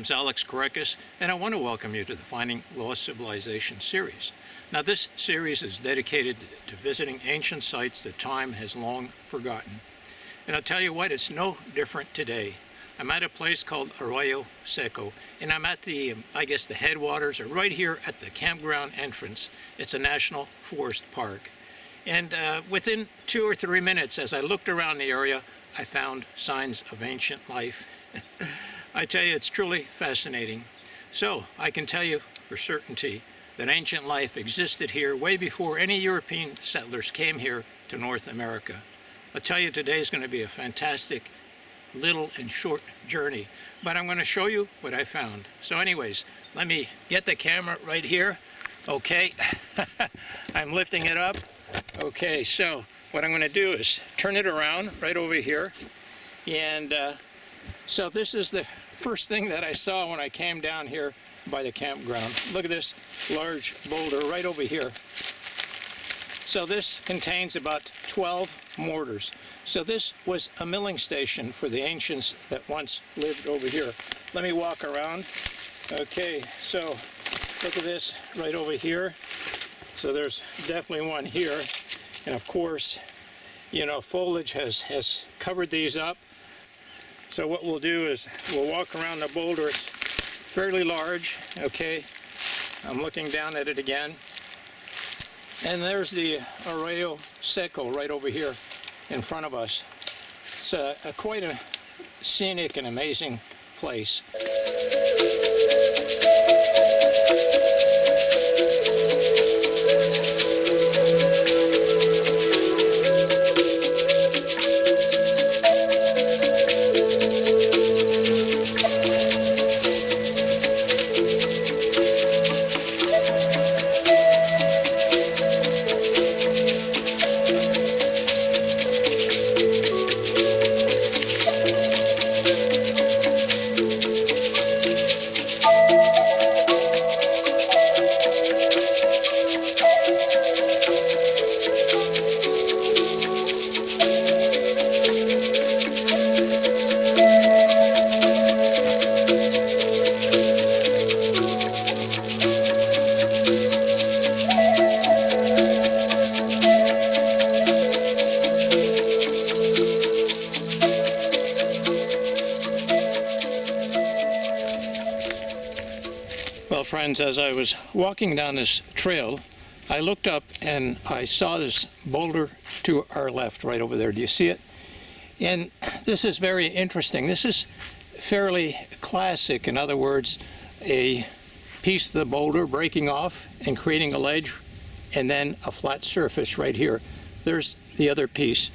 name's Alex Karekis, and I want to welcome you to the Finding Lost Civilization series. Now, this series is dedicated to visiting ancient sites that time has long forgotten. And I'll tell you what, it's no different today. I'm at a place called Arroyo Seco, and I'm at the, the headwaters, or right here at the campground entrance. It's a national forest park. And within 2 or 3 minutes, as I looked around the area, I found signs of ancient life. I tell you, it's truly fascinating. So I can tell you for certainty that ancient life existed here way before any European settlers came here to North America. I'll tell you, today is going to be a fantastic little and short journey, but I'm going to show you what I found. So anyways, let me get the camera right here. Okay, I'm lifting it up. Okay, so what I'm going to do is turn it around right over here. And so this is the first thing that I saw when I came down here by the campground. Look at this large boulder right over here. So this contains about 12 mortars. So this was a milling station for the ancients that once lived over here. Let me walk around. Okay, so look at this right over here. So there's definitely one here. And of course, you know, foliage has covered these up. So what we'll do is we'll walk around the boulder. It's fairly large, okay? I'm looking down at it again. And there's the Arroyo Seco right over here in front of us. It's quite a scenic and amazing place. Well, friends, as I was walking down this trail, I looked up and I saw this boulder to our left right over there. Do you see it? And this is very interesting. This is fairly classic. In other words, a piece of the boulder breaking off and creating a ledge, and then a flat surface right here. There's the other piece.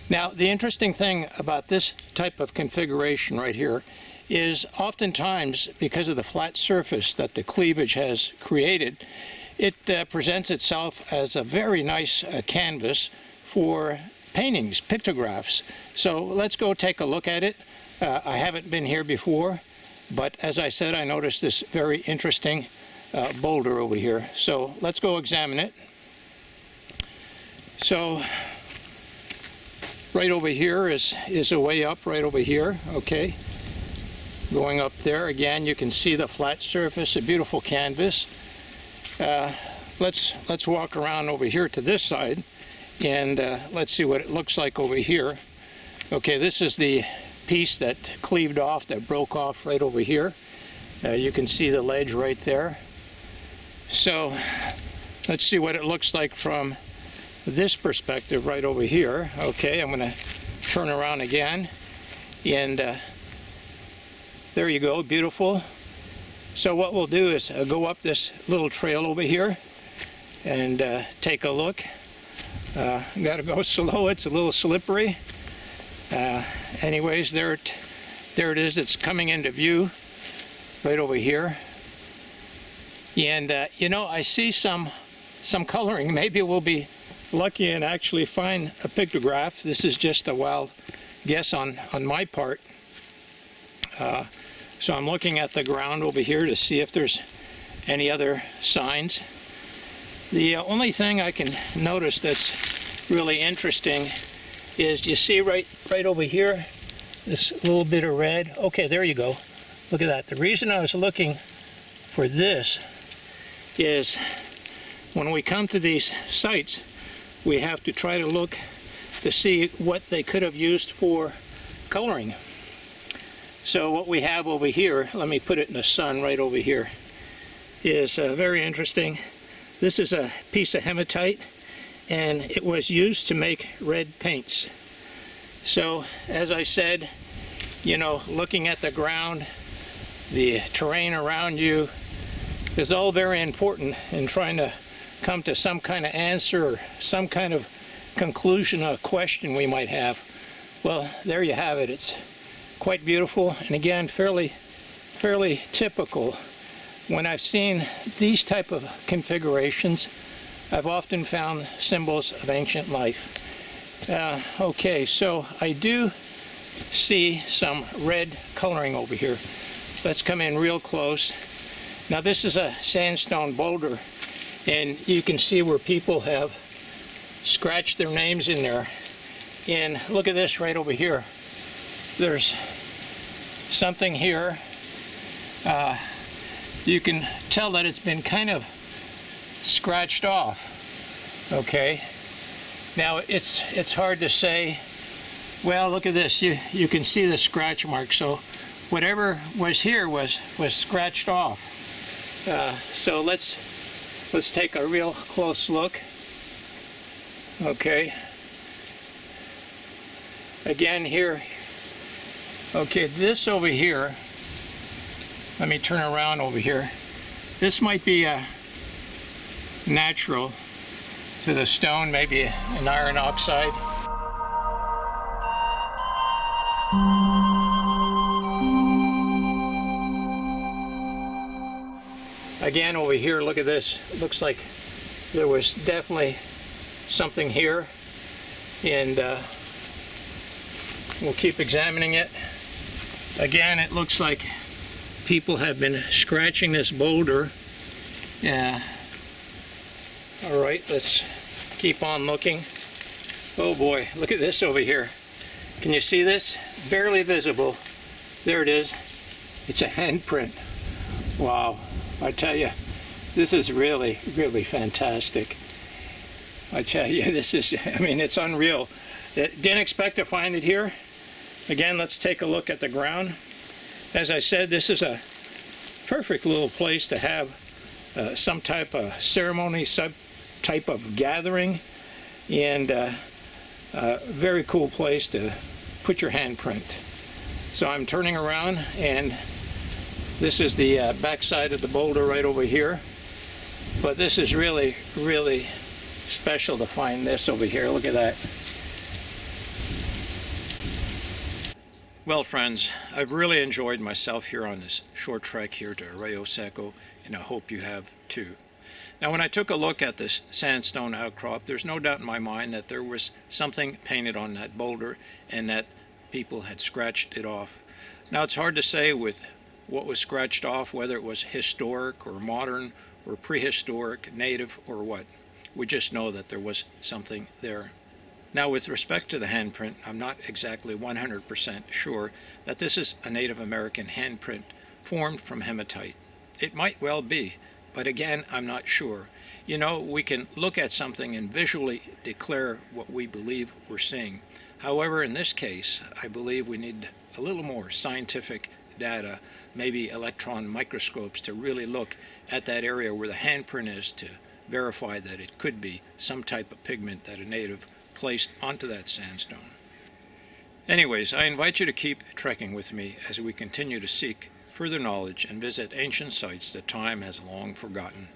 Now, the interesting thing about this type of configuration right here is oftentimes, because of the flat surface that the cleavage has created, it presents itself as a very nice canvas for paintings, pictographs. So let's go take a look at it. I haven't been here before, but as I said, I noticed this very interesting boulder over here. So let's go examine it. So right over here is a way up right over here, okay? Going up there, again, you can see the flat surface, a beautiful canvas. Let's walk around over here to this side, and let's see what it looks like over here. Okay, this is the piece that cleaved off, that broke off right over here. You can see the ledge right there. So let's see what it looks like from this perspective right over here. Okay, I'm going to turn around again, and there you go, beautiful. So what we'll do is go up this little trail over here and take a look. Gotta go slow, it's a little slippery. Anyways, there it is, it's coming into view right over here. And you know, I see some coloring. Maybe we'll be lucky and actually find a pictograph. This is just a wild guess on my part. So I'm looking at the ground over here to see if there's any other signs. The only thing I can notice that's really interesting is, you see right over here, this little bit of red. Okay, there you go. Look at that. The reason I was looking for this is when we come to these sites, we have to try to look to see what they could have used for coloring. So what we have over here, let me put it in the sun right over here, is very interesting. This is a piece of hematite, and it was used to make red paints. So as I said, you know, looking at the ground, the terrain around you is all very important in trying to come to some kind of answer or some kind of conclusion, a question we might have. Well, there you have it. It's quite beautiful, and again, fairly typical. When I've seen these type of configurations, I've often found symbols of ancient life. Okay, so I do see some red coloring over here. Let's come in real close. Now this is a sandstone boulder, and you can see where people have scratched their names in there. And look at this right over here. There's something here. You can tell that it's been kind of scratched off. Okay. Now it's hard to say. Well, look at this. You can see the scratch mark. So whatever was here was scratched off. So let's take a real close look. Okay. Again here. Okay, this over here. Let me turn around over here. This might be natural to the stone, maybe an iron oxide. Again over here, look at this. It looks like there was definitely something here, and we'll keep examining it. Again, it looks like people have been scratching this boulder. Yeah. All right, let's keep on looking. Oh boy, look at this over here. Can you see this? Barely visible. There it is. It's a handprint. Wow, I tell you, this is really fantastic. I tell you, this is, I mean, it's unreal. Didn't expect to find it here. Again, let's take a look at the ground. As I said, this is a perfect little place to have some type of ceremony, some type of gathering, and a very cool place to put your handprint. So I'm turning around, and this is the back side of the boulder right over here. But this is really special to find this over here. Look at that. Well, friends, I've really enjoyed myself here on this short trek here to Arroyo Seco, and I hope you have too. Now, when I took a look at this sandstone outcrop, there's no doubt in my mind that there was something painted on that boulder and that people had scratched it off. Now, it's hard to say with what was scratched off whether it was historic or modern or prehistoric, native or what. We just know that there was something there. Now, with respect to the handprint, I'm not exactly 100% sure that this is a Native American handprint formed from hematite. It might well be, but again, I'm not sure. You know, we can look at something and visually declare what we believe we're seeing. However, in this case, I believe we need a little more scientific data, maybe electron microscopes, to really look at that area where the handprint is to verify that it could be some type of pigment that a native placed onto that sandstone. Anyways, I invite you to keep trekking with me as we continue to seek further knowledge and visit ancient sites that time has long forgotten.